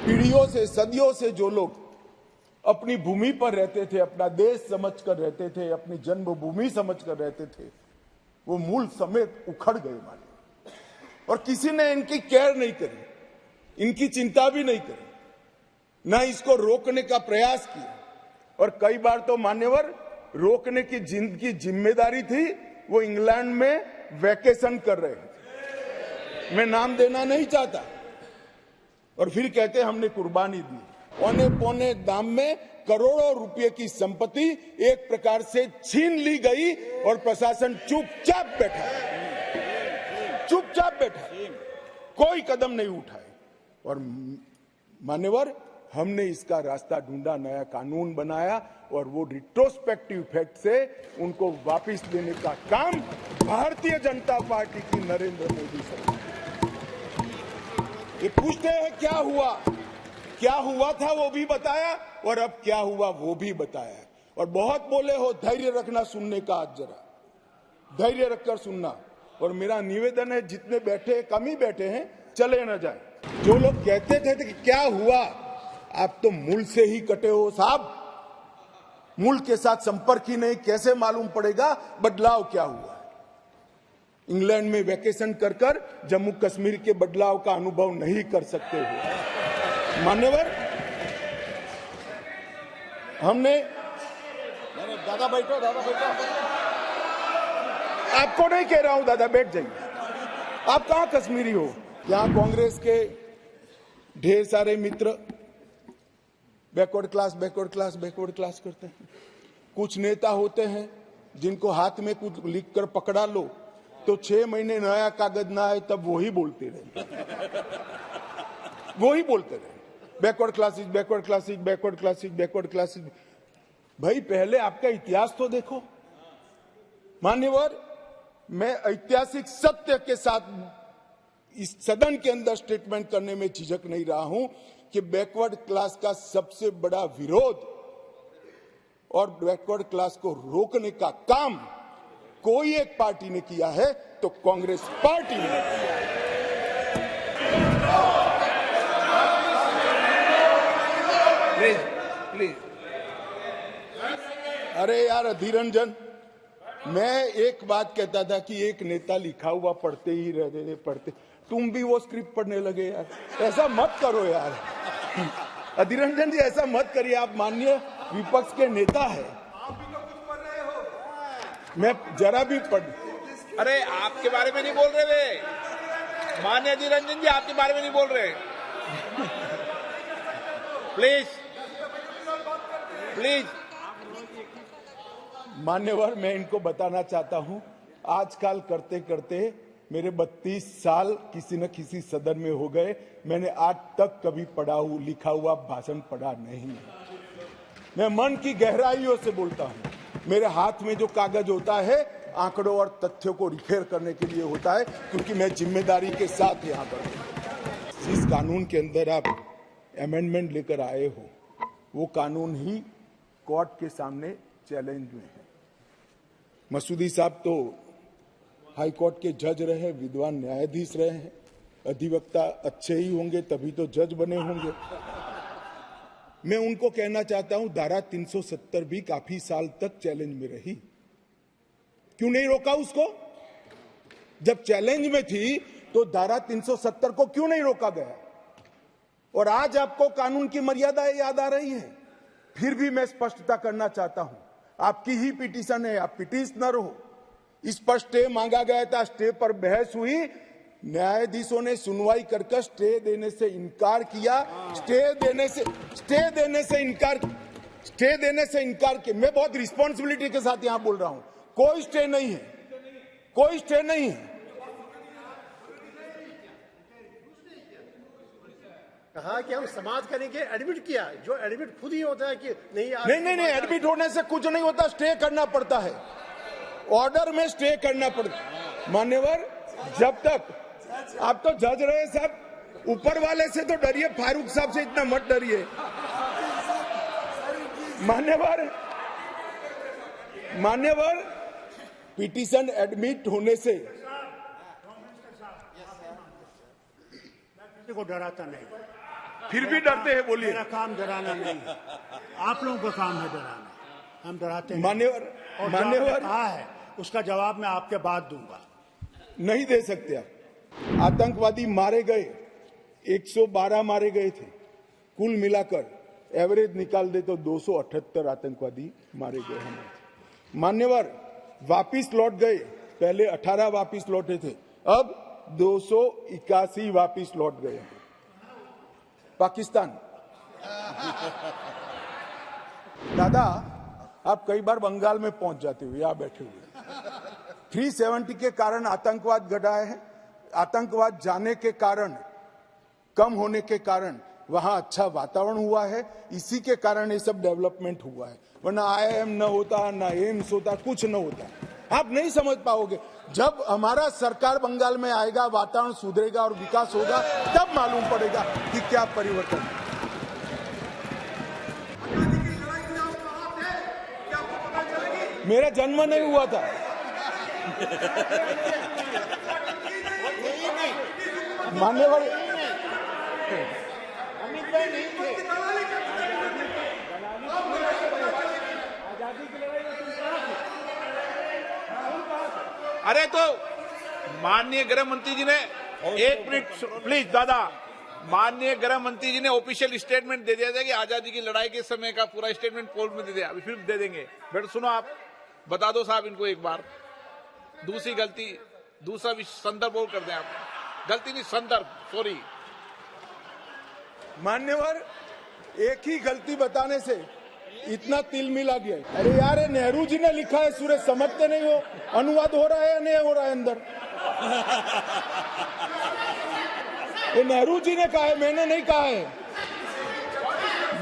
पीढ़ियों से, सदियों से जो लोग अपनी भूमि पर रहते थे, अपना देश समझकर रहते थे, अपनी जन्मभूमि समझकर रहते थे, वो मूल समेत उखड़ गए माने। और किसी ने इनकी केयर नहीं करी, इनकी चिंता भी नहीं करी, ना इसको रोकने का प्रयास किया। और कई बार तो मान्यवर रोकने की जिनकी जिम्मेदारी थी वो इंग्लैंड में वैकेशन कर रहे हैं, मैं नाम देना नहीं चाहता, और फिर कहते हमने कुर्बानी दी। औने पौने दाम में करोड़ों रुपए की संपत्ति एक प्रकार से छीन ली गई और प्रशासन चुपचाप बैठा, कोई कदम नहीं उठाए। और मान्यवर हमने इसका रास्ता ढूंढा, नया कानून बनाया, और वो रिट्रोस्पेक्टिव इफेक्ट से उनको वापस देने का काम भारतीय जनता पार्टी की नरेंद्र मोदी सरकार। ये पूछते हैं क्या हुआ था वो भी बताया, और अब क्या हुआ वो भी बताया। और बहुत बोले हो, धैर्य रखना, सुनने का आज जरा धैर्य रखकर सुनना। और मेरा निवेदन है, जितने बैठे कम ही बैठे हैं, चले न जाए। जो लोग कहते थे कि क्या हुआ, आप तो मूल से ही कटे हो साहब, मूल के साथ संपर्क ही नहीं, कैसे मालूम पड़ेगा बदलाव क्या हुआ। इंग्लैंड में वैकेशन कर जम्मू कश्मीर के बदलाव का अनुभव नहीं कर सकते हो मान्यवर। हमने दादा बैठो। आपको नहीं कह रहा हूं दादा, बैठ जाइए। आप कहां कश्मीरी हो? यहां कांग्रेस के ढेर सारे मित्र बैकवर्ड क्लास करते हैं। कुछ नेता होते हैं जिनको हाथ में कुछ लिखकर पकड़ा लो तो 6 महीने नया कागज ना आए तब वही बोलते रहे बैकवर्ड क्लासेस। भाई पहले आपका इतिहास तो देखो मान्यवर। मैं ऐतिहासिक सत्य के साथ इस सदन के अंदर स्टेटमेंट करने में झिझक नहीं रहा हूं कि बैकवर्ड क्लास का सबसे बड़ा विरोध और बैकवर्ड क्लास को रोकने का काम कोई एक पार्टी ने किया है तो कांग्रेस पार्टी ने किया है। प्लीज। अरे यार अधीर रंजन, मैं एक बात कहता था कि एक नेता लिखा हुआ पढ़ते ही रहते पढ़ते, तुम भी वो स्क्रिप्ट पढ़ने लगे यार, ऐसा मत करो यार। अधीर रंजन जी ऐसा मत करिए, आप माननीय विपक्ष के नेता है। मैं जरा भी पढ़, अरे आपके बारे में नहीं बोल रहे वे, माननीय अधीर रंजन जी आपके बारे में नहीं बोल रहे। प्लीज मान्यवर, मैं इनको बताना चाहता हूं, आजकल करते करते मेरे 32 साल किसी न किसी सदन में हो गए। मैंने आज तक कभी लिखा हुआ भाषण पढ़ा नहीं। मैं मन की गहराइयों से बोलता हूं। मेरे हाथ में जो कागज होता है आंकड़ों और तथ्यों को रिफेर करने के लिए होता है, क्योंकि मैं जिम्मेदारी के साथ यहाँ पर जिस कानून के अंदर आप अमेंडमेंट लेकर आए हो वो कानून ही कोर्ट के सामने चैलेंज में है। मसूदी साहब तो हाई कोर्ट के जज रहे, विद्वान न्यायाधीश रहे हैं, अधिवक्ता अच्छे ही होंगे तभी तो जज बने होंगे। मैं उनको कहना चाहता हूं, धारा 370 भी काफी साल तक चैलेंज में रही, क्यों नहीं रोका उसको? जब चैलेंज में थी तो धारा 370 को क्यों नहीं रोका गया? और आज आपको कानून की मर्यादाएं याद आ रही हैं। फिर भी मैं स्पष्टता करना चाहता हूं, आपकी ही पिटीशन है, आप पिटीशनर हो। इस पर स्टे मांगा गया था, स्टे पर बहस हुई, न्यायाधीशों ने सुनवाई कर स्टे देने से इनकार किया। स्टे देने से इनकार किया। मैं बहुत रिस्पॉन्सिबिलिटी के साथ यहां बोल रहा हूं, कोई स्टे नहीं है। कहा कि हम समाज करेंगे, एडमिट किया, जो एडमिट खुद ही होता है कि नहीं, एडमिट होने से कुछ नहीं होता, स्टे करना पड़ता है, ऑर्डर में स्टे करना पड़ता है। मान्यवर, जब तक आप तो जज रहे साहब, ऊपर वाले से तो डरिए, फारूक साहब से इतना मत डरिए। मान्यवर, पिटीशन एडमिट होने से को डराता नहीं। फिर भी डरते हैं, बोलिए। मेरा काम डराना नहीं है, आप लोगों का काम है डराना, हम डराते हैं। मान्यवर, और जो आपने मान्यवर कहा है उसका जवाब मैं आपके बाद दूंगा। नहीं दे सकते आप। आतंकवादी मारे गए, 112 मारे गए थे, कुल मिलाकर एवरेज निकाल दे तो 278 आतंकवादी मारे गए हमारे। मान्यवर, वापिस लौट गए, पहले 18 वापिस लौटे थे, अब 281 वापिस लौट गए। पाकिस्तान दादा, आप कई बार बंगाल में पहुंच जाते हो, यहां बैठे हुए। 370 के कारण आतंकवाद घटा है, आतंकवाद जाने के कारण, कम होने के कारण वहां अच्छा वातावरण हुआ है, इसी के कारण ये सब डेवलपमेंट हुआ है। वरना IIM न होता, ना एम्स होता, कुछ न होता। आप नहीं समझ पाओगे, जब हमारा सरकार बंगाल में आएगा, वातावरण सुधरेगा और विकास होगा, तब मालूम पड़ेगा कि क्या परिवर्तन है। मेरा जन्म नहीं हुआ था। मान्यवर, अरे तो माननीय गृह मंत्री जी ने, एक मिनट प्लीज दादा, माननीय गृह मंत्री जी ने ऑफिशियल स्टेटमेंट दे दिया था कि आजादी की लड़ाई के समय का पूरा स्टेटमेंट कोर्ट में दे दिया, अभी फिर दे देंगे। बेटा सुनो, आप बता दो साहब इनको एक बार। दूसरी गलती, दूसरा संदर्भ और कर दें आप, गलती नहीं संदर्भ, सॉरी। मान्यवर, एक ही गलती बताने से इतना तिल मिला गया है। अरे यार, ये नेहरू जी ने लिखा है, सूरज समझते नहीं हो, अनुवाद हो रहा है या नहीं हो रहा है अंदर? ये नेहरू जी ने कहा है, मैंने नहीं कहा है।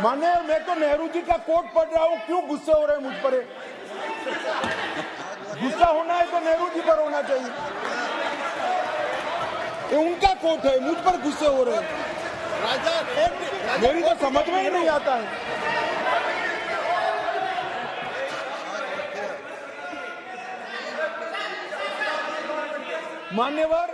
माने, मैं तो नेहरू जी का कोट पढ़ रहा हूं, क्यों गुस्से हो रहे हैं मुझ पर? गुस्सा होना है तो नेहरू जी पर होना चाहिए, ये उनका कोट है, मुझ पर गुस्से हो रहे हैं। मेरी तो समझ में ही नहीं आता है। मान्यवर,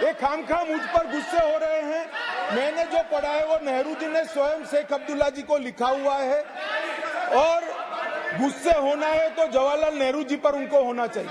ये खामखा मुझ पर गुस्से हो रहे हैं। मैंने जो पढ़ा है वो नेहरू जी ने स्वयं शेख अब्दुल्ला जी को लिखा हुआ है, और गुस्से होना है तो जवाहरलाल नेहरू जी पर उनको होना चाहिए।